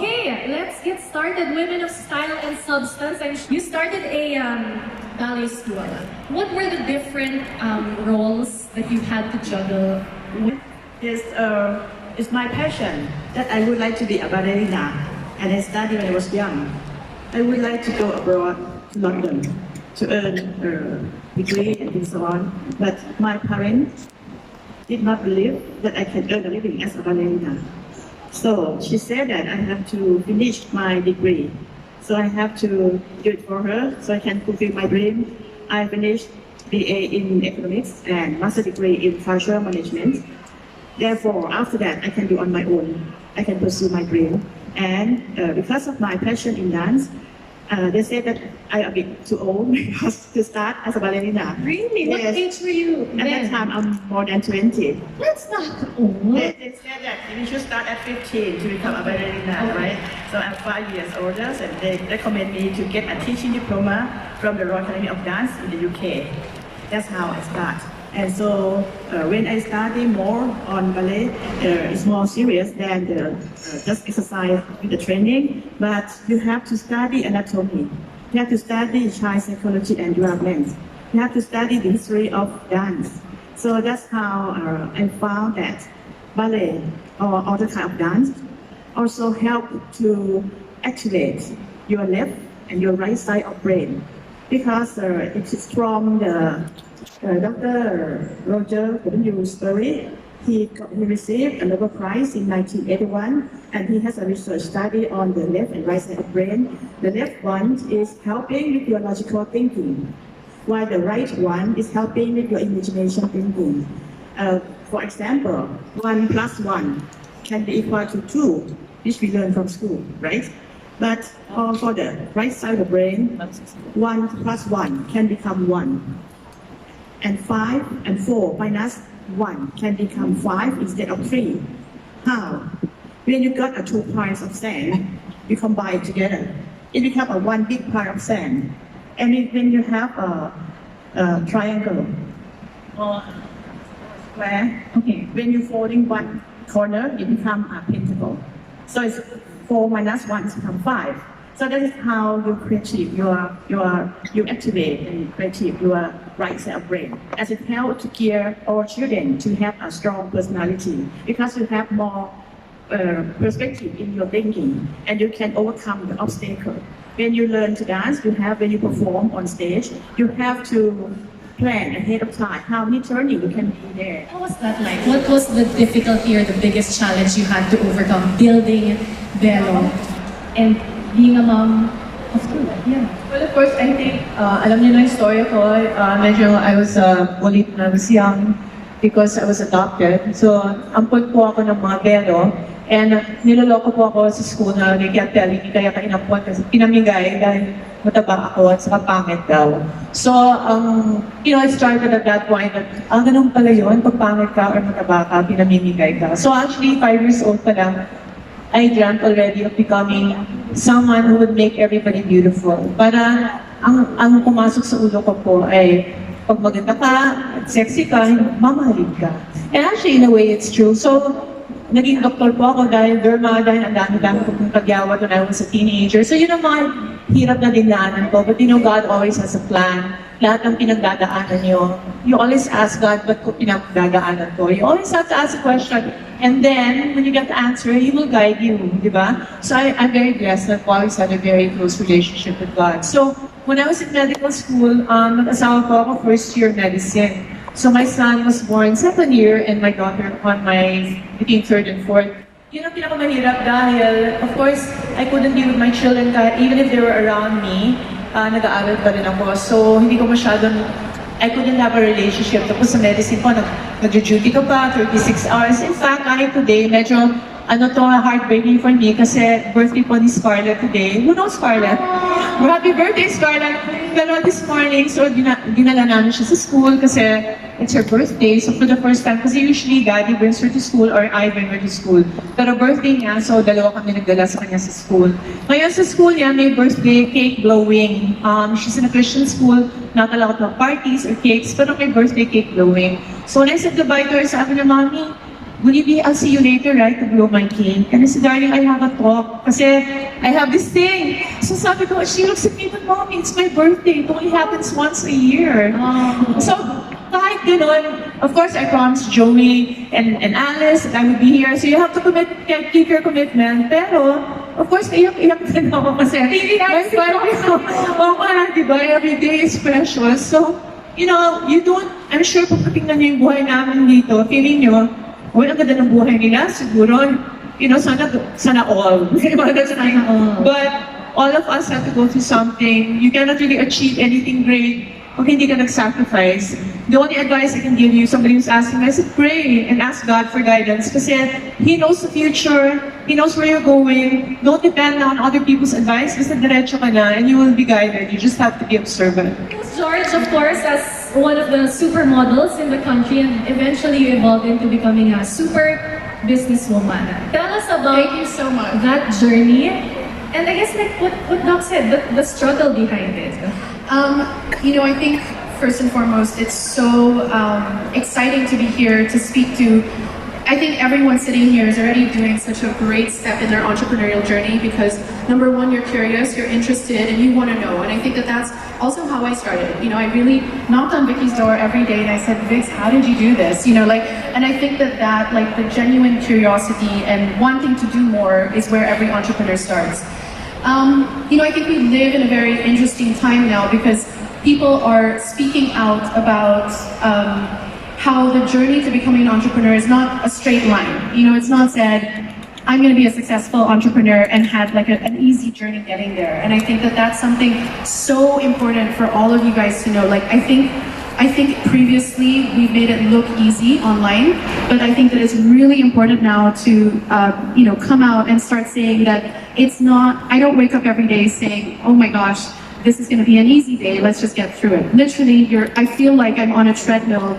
Okay, let's get started. Women of Style and Substance. And you started a ballet school. What were the different roles that you had to juggle? It's my passion that I would like to be a ballerina, and I studied when I was young. I would like to go abroad to London to earn a degree and so on, but my parents did not believe that I can earn a living as a ballerina. So she said that I have to finish my degree. So I have to do it for her so I can fulfill my dream. I finished BA in economics and master degree in cultural management. Therefore, after that, I can do on my own. I can pursue my dream. And because of my passion in dance, they said that I'm a bit too old because to start as a ballerina. Really? What age were you At that time, I'm more than 20. That's not old. They said that you should start at 15 to become a ballerina, right? So I'm 5 years older, and they recommend me to get a teaching diploma from the Royal Academy of Dance in the UK. That's how I start. And so when I study more on ballet, it's more serious than just exercise with the training, but you have to study anatomy. You have to study child psychology and development. You have to study the history of dance. So that's how I found that ballet or other kind of dance also help to activate your left and your right side of brain, because it is from the Dr. Roger W. Sperry. He received a Nobel Prize in 1981, and he has a research study on the left and right side of brain. The left one is helping with your logical thinking, while the right one is helping with your imagination thinking. For example, 1 plus 1 can be equal to 2, which we learn from school, right? But for the right side of the brain, 1 plus 1 can become 1. And 5 and 4 minus 1 can become 5 instead of 3. How? When you got 2 piles of sand, you combine it together. It becomes a 1 big pile of sand. And when you have a triangle or square, okay, when you folding one corner, it becomes a pentacle. So it's 4 minus 1 becomes 5. So that is how you creative, you activate and creative your right side of brain. As it helps to gear our children to have a strong personality, because you have more perspective in your thinking, and you can overcome the obstacle. When you learn to dance, when you perform on stage, you have to plan ahead of time how many turning you can be there. What was that like? What was the difficulty or the biggest challenge you had to overcome building Belo and being a mom of 2? Yeah. Well, of course, I think, alam niyo na yung story ko, medyo I was bullied when I was young because I was adopted. So, ampun po ako ng mga Belo, and niloloko po ako sa school na they kept telling me kaya ka inampun kasi pinamigay dahil mataba ako at saka pangit daw. So, it started at that point that, ganun pala yun, pag pangit ka or mataba ka, pinamimigay ka. So actually, 5 years old pa lang, I dreamt already of becoming someone who would make everybody beautiful. Para ang pumasok sa ulo ko po ay pag maganda ka at sexy ka, mamahalin ka. And actually, in a way, it's true. So, naging doktor po ako dahil ang dami-dami ko pong pagyawat when I was a teenager. So, yun ang mga hirap na dinaanan ko. But God always has a plan. Lahat ng pinagdadaanan nyo, you always ask God, ba't ko pinagdadaanan ko? You always have to ask a question. And then, when you get the answer, He will guide you, di ba? So I'm very blessed that I've always had a very close relationship with God. So, when I was in medical school, nag-asawa po ako first year medicine. So my son was born second year, and my daughter on between third and fourth. Yun ang pinakamahirap dahil, of course, I couldn't be with my children even if they were around me. Nag-aaral pa rin ako. So, hindi ko I couldn't have a relationship. Tapos sa medicine po, nag-duty ka pa, 36 hours. In fact, kahit today, medyo, heartbreaking for me kasi birthday po ni Scarlett today. Who knows Scarlett? Happy birthday, Scarlett! Pero this morning, so dinala namin siya sa school kasi it's her birthday. So for the first time, kasi usually Daddy brings her to school or I bring her to school. Pero birthday niya, so dalawa kami nagdala sa kanya sa school. Ngayon sa school niya, may birthday cake blowing. She's in a Christian school, not allowed to have parties or cakes, pero may birthday cake blowing. So when I said goodbye to her, sabi niya, Mommy, I'll see you later, right, to blow my cake. And I said, darling, I have a talk. Kasi I have this thing. So sabi ko, she looks at me, but mommy, it's my birthday. It only happens once a year. So kahit ganun, of course, I promised Joey and Alice that I would be here. So you have to keep your commitment. Pero, of course, iyak din ako kasi my family, diba, every day is precious. So, you know, I'm sure kung patingnan niyo yung buhay namin dito, feeling niyo, ang ganda ng buhay nila, siguro, you know, sana all. But all of us have to go through something. You cannot really achieve anything great kung hindi ka nag-sacrifice. The only advice I can give you, somebody who's asking me, I said, pray and ask God for guidance. Kasi He knows the future, He knows where you're going. Don't depend on other people's advice. Basta diretso ka na and you will be guided. You just have to be observant. George, of course, as one of the supermodels in the country, and eventually you evolved into becoming a super businesswoman. Tell us about Thank you so much. that journey. And I guess like what Doc said, the struggle behind it. You know, I think first and foremost, it's so exciting to be here to speak to. I think everyone sitting here is already doing such a great step in their entrepreneurial journey because number one, you're curious, you're interested, and you want to know. And I think that that's also how I started. You know, I really knocked on Vicky's door every day and I said, Vix, how did you do this? You know, like, and I think that like the genuine curiosity and wanting to do more is where every entrepreneur starts. You know, I think we live in a very interesting time now because people are speaking out about how the journey to becoming an entrepreneur is not a straight line. You know, it's not said, I'm going to be a successful entrepreneur and had like an easy journey getting there. And I think that that's something so important for all of you guys to know. Like, I think previously we've made it look easy online, but I think that it's really important now to, you know, come out and start saying that it's not, I don't wake up every day saying, oh my gosh, this is going to be an easy day, let's just get through it. Literally, I feel like I'm on a treadmill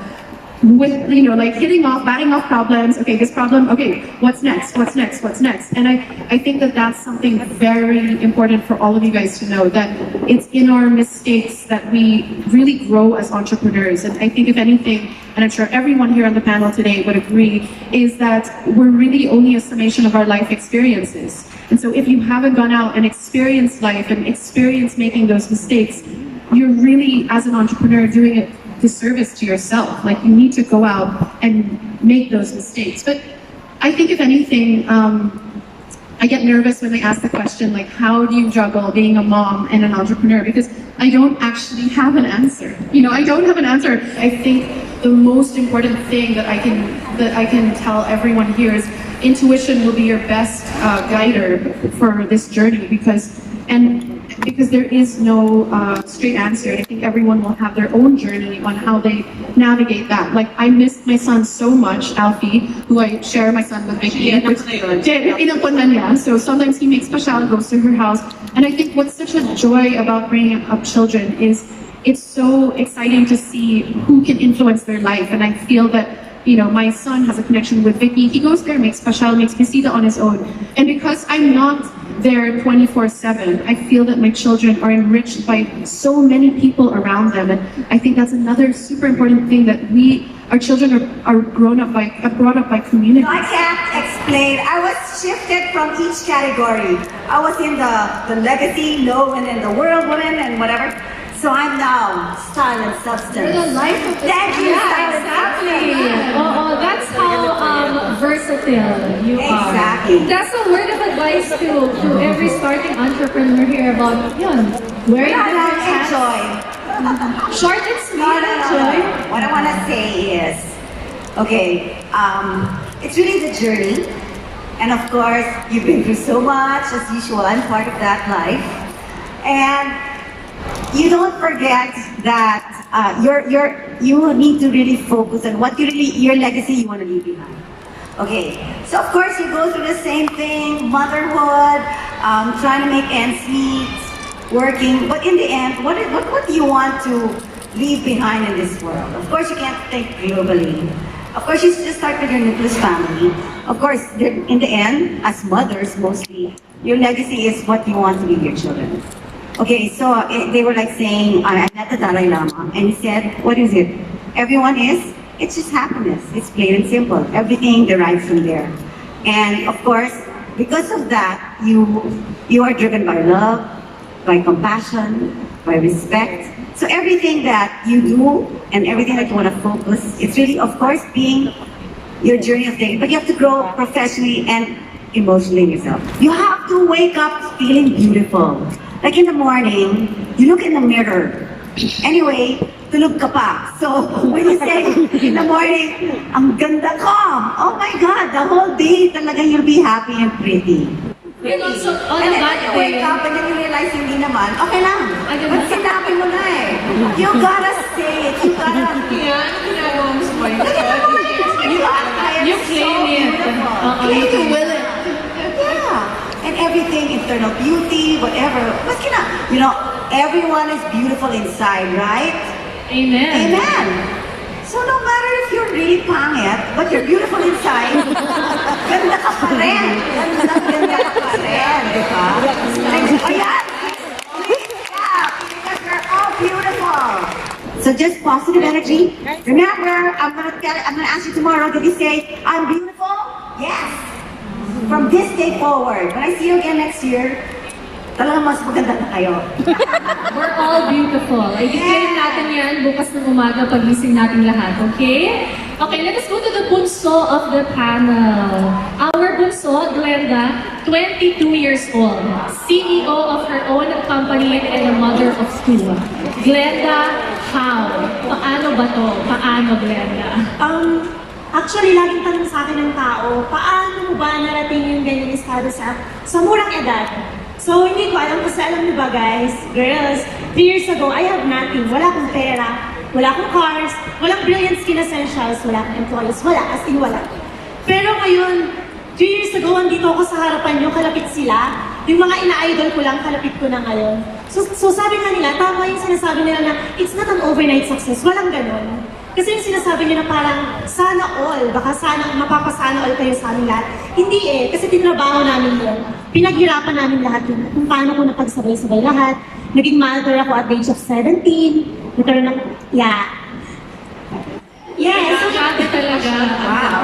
with, you know, like batting off problems. Okay, this problem, okay, what's next? And I think that that's something very important for all of you guys to know, that it's in our mistakes that we really grow as entrepreneurs. And I think if anything, and I'm sure everyone here on the panel today would agree, is that we're really only a summation of our life experiences. And so if you haven't gone out and experienced life and experienced making those mistakes, you're really, as an entrepreneur, doing it disservice to yourself. Like, you need to go out and make those mistakes. But I think if anything, I get nervous when they ask the question, like, how do you juggle being a mom and an entrepreneur? Because I don't actually have an answer. You know, I don't have an answer. I think the most important thing that I can tell everyone here is intuition will be your best guider for this journey, because there is no straight answer. I think everyone will have their own journey on how they navigate that. Like, I missed my son so much, Alfie, who I share my son with Vicki. So sometimes he makes special, goes to her house. And I think what's such a joy about bringing up children is it's so exciting to see who can influence their life. And I feel that, you know, my son has a connection with Vicki. He goes there, makes special, makes visita on his own. And because I'm not there 24/7, I feel that my children are enriched by so many people around them. And I think that's another super important thing, that our children are brought up by community. I can't explain. I was shifted from each category. I was in the legacy, no, and then the world woman and whatever. So I'm now style and substance. You're the life of the Thank you, Yeah, style and exactly. substance. Oh, that's how versatile you are. Exactly. That's a word of advice to every starting entrepreneur here about yun. Wearing different hats. Enjoy. Short and sweet, No. enjoy. What I want to say is, okay, it's really the journey. And of course, you've been through so much, as usual. I'm part of that life. And you don't forget that you need to really focus on what your legacy you want to leave behind. Okay, so of course you go through the same thing, motherhood, trying to make ends meet, working, but in the end, what do you want to leave behind in this world? Of course you can't think globally. Of course you just start with your nucleus family. Of course, in the end, as mothers mostly, your legacy is what you want to leave your children. Okay, so they were like saying, I met the Dalai Lama, and he said, what is it? Everyone is it's just happiness. It's plain and simple. Everything derives from there. And of course, because of that, you are driven by love, by compassion, by respect. So everything that you do and everything that you want to focus, it's really, of course, being your journey of thinking. But you have to grow professionally and emotionally in yourself. You have to wake up feeling beautiful. Like in the morning, you look in the mirror. Anyway, tulog ka pa. So when you say in the morning, ang ganda ko, oh my God, the whole day talaga you'll be happy and pretty. And also, on And a then bad when you wake day, up and then you realize hindi naman, okay lang. Ay, But sinabi mo na eh. You gotta say it. You gotta... Kaya, ano ginagawa mo sa morning? you claim it. You will it. Yeah. And everything, internal beauty, whatever. Maski na, you know, everyone is beautiful inside, right? Amen. Amen. So no matter if you're really pangit, but you're beautiful inside, ganda ka pa rin. Ganda ka pa rin, di ba? Ayan! Because we're all beautiful. So just positive energy. Remember, I'm gonna ask you tomorrow, did you say, I'm beautiful? Yes. From this day forward, when I see you again next year, talagang mas maganda na kayo. We're all beautiful. I-declare natin yan bukas ng umaga pagising natin lahat, okay? Okay, let us go to the bunso of the panel. Our bunso, Glenda, 22 years old, CEO of her own company and a mother of two. Glenda, how? Paano ba to? Paano, Glenda? Actually, laging tanong sa akin ng tao, paano mo ba narating yung ganyang estado sa murang edad? So, hindi ko alam kasi alam niyo ba guys, girls, 3 years ago, I have nothing. Wala akong pera, wala akong cars, walang brilliant skin essentials, wala akong employees, wala, as in wala. Pero ngayon, 3 years ago, andito ako sa harapan niyo, kalapit sila. Yung mga ina-idol ko lang, kalapit ko na ngayon. So sabi nga nila, tama yung sinasabi nila na it's not an overnight success, walang ganon. Kasi yung sinasabi niyo na parang sana all, baka sana mapapasana all kayo sa amin lahat. Hindi eh, kasi tinrabaho namin yun. Pinaghirapan namin lahat yun. Kung paano ko napagsabay-sabay lahat. Naging manager ako at the age of 17. Nagkaroon ng, yeah. Yes. Grabe talaga. Wow.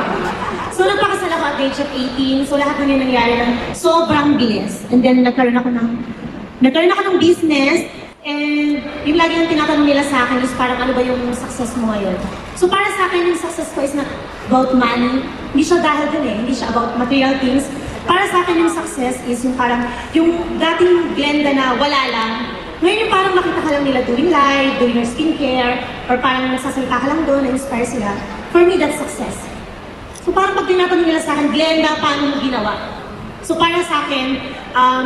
So nagpakasal ako at the age of 18. So lahat ng yun nangyari ng sobrang bilis. And then nagkaroon ako ng business. And yung lagi yung tinatanong nila sa akin is parang ano ba yung success mo ngayon? So para sa akin yung success ko is not about money. Hindi siya dahil dun eh. Hindi siya about material things. Para sa akin yung success is yung parang yung dating Glenda na wala lang. Ngayon yung parang makita ka lang nila doing live, doing your skincare, or parang nagsasalita ka lang doon, na-inspire sila. For me, that's success. So parang pag tinatanong nila sa akin, Glenda, paano mo ginawa? So para sa akin,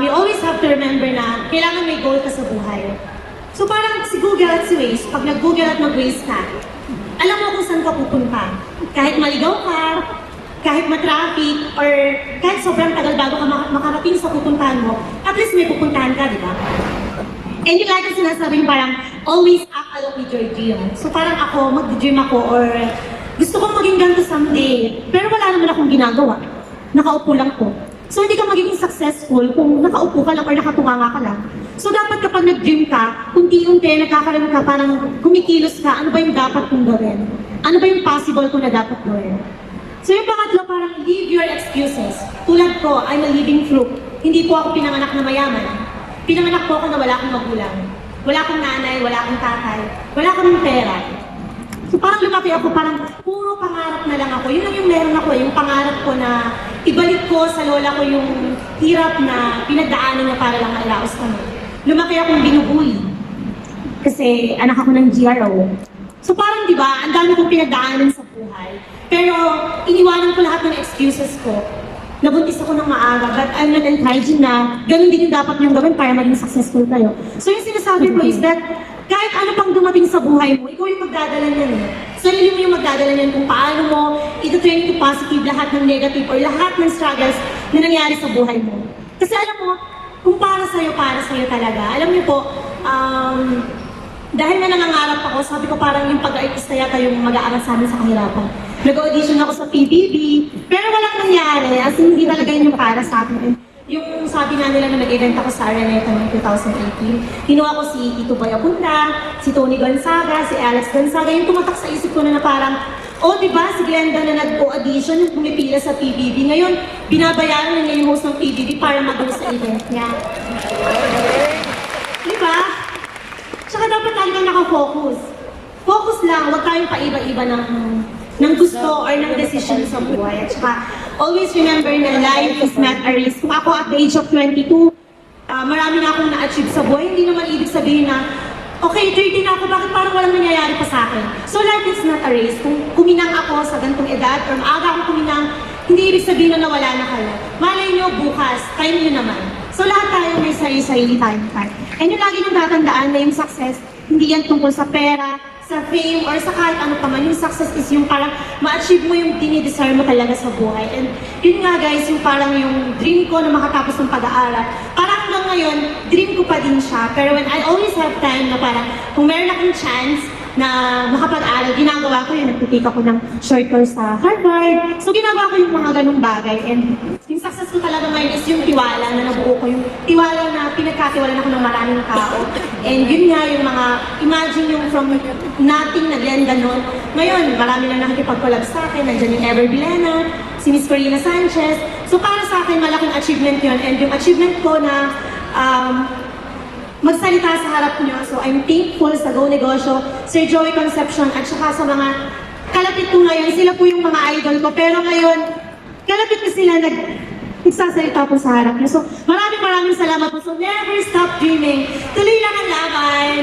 you always have to remember na kailangan may goal ka sa buhay. So parang si Google at si Waze, pag nag-Google at mag-Waze ka, alam mo kung saan ka pupunta. Kahit maligaw ka, kahit ma-traffic, or kahit sobrang tagal bago ka makarating sa pupuntahan mo, at least may pupuntahan ka, di ba? And yung lagi sinasabi parang, always act along with your dream. So parang ako, mag-dream ako, or gusto kong maging ganito someday, pero wala naman akong ginagawa. Nakaupo lang ko. So hindi ka magiging successful kung nakaupo ka lang or nakatunganga ka lang. So dapat kapag nag-dream ka, unti-unti nagkakaroon ka, parang kumikilos ka, ano ba yung dapat kong gawin? Ano ba yung possible ko na dapat gawin? So yung pangatlo, parang leave your excuses. Tulad ko, I'm a living fluke. Hindi po ako pinanganak na mayaman. Pinanganak po ako na wala akong magulang. Wala akong nanay, wala akong tatay, wala akong pera. So parang lumaki ako, parang puro pangarap na lang ako. Yun lang yung meron ako, yung pangarap ko na ibalik ko sa lola ko yung hirap na pinagdaanan niya para lang malaos kami. Lumaki akong binubuli. Kasi anak ako ng GRO. So parang di ba, ang dami kong pinagdaanan sa buhay. Pero iniwanan ko lahat ng excuses ko. Nabuntis ako ng maaga, but I'm not encouraging na ganun din yung dapat niyong gawin para maging successful kayo. So yung sinasabi ko is that kahit ano pang dumating sa buhay mo, ikaw yung magdadala niyan eh. Sarili mo yung magdadala niyan kung paano mo ito-turn into positive lahat ng negative or lahat ng struggles na nangyari sa buhay mo. Kasi alam mo, kung para sa'yo talaga. Alam niyo po, dahil na nangangarap ako, sabi ko parang yung pag-artista yata yung mag-aaral sa amin sa kahirapan. Nag-audition ako sa PBB, pero walang nangyari, as in, hindi talaga yun yung para sa akin. Yung sabi nga nila na nag-event ako sa Araneta noong 2018, kinuha ko si Tito Preeyapun, si Tony Gonzaga, si Alex Gonzaga, yung tumatak sa isip ko na parang, O, di ba, si Glenda na nag-audition, pumipila sa PBB. Ngayon, binabayaran na niya yung host ng PBB para mag-go sa event niya. Di ba? Tsaka dapat talagang nakafocus. Focus lang, huwag tayong paiba-iba ng gusto or ng decision sa buhay. At saka, always remember na life is not a race. Kung ako at the age of 22, marami na akong na-achieve sa buhay, hindi naman ibig sabihin na, okay, 30 na ako, bakit parang walang nangyayari pa sa akin? So life is not a race. Kung kuminang ako sa ganitong edad, or maaga akong kuminang, hindi ibig sabihin na nawala na kayo. Malay nyo, bukas, time nyo naman. So lahat tayo may sarili-sarili tayong time. And yung lagi nang tatandaan na yung success, hindi yan tungkol sa pera, sa fame, or sa kahit ano pa man. Yung success is yung parang ma-achieve mo yung dinidesire mo talaga sa buhay. And yun nga guys, yung parang yung dream ko na makatapos ng pag-aaral. Parang hanggang ngayon, dream ko pa din siya. Pero when I always have time na parang kung meron akong chance na makapag-aral, ginagawa ko yun. Nagtitake ako ng short course sa Harvard. So ginagawa ko yung mga ganung bagay. And yung success ko talaga ngayon is yung tiwala na nabuo ko. Yung tiwala na pinagkatiwalan ako ng maraming tao. And yun nga yung mga, imagine yung from nothing na Glenda noon. Ngayon, marami na nakikipag-collab sa akin. Nandiyan yung Ever Bilena, si Miss Corina Sanchez. So para sa akin, malaking achievement yun. And yung achievement ko na magsalita sa harap niyo. So I'm thankful sa Go Negosyo, Sir Joey Concepcion, at saka sa mga kalapit ko ngayon. Sila po yung mga idol ko. Pero ngayon, kalapit ko sila nagsasalita po sa harap niyo. So maraming salamat po. So never stop dreaming. Tuloy lang ang laban.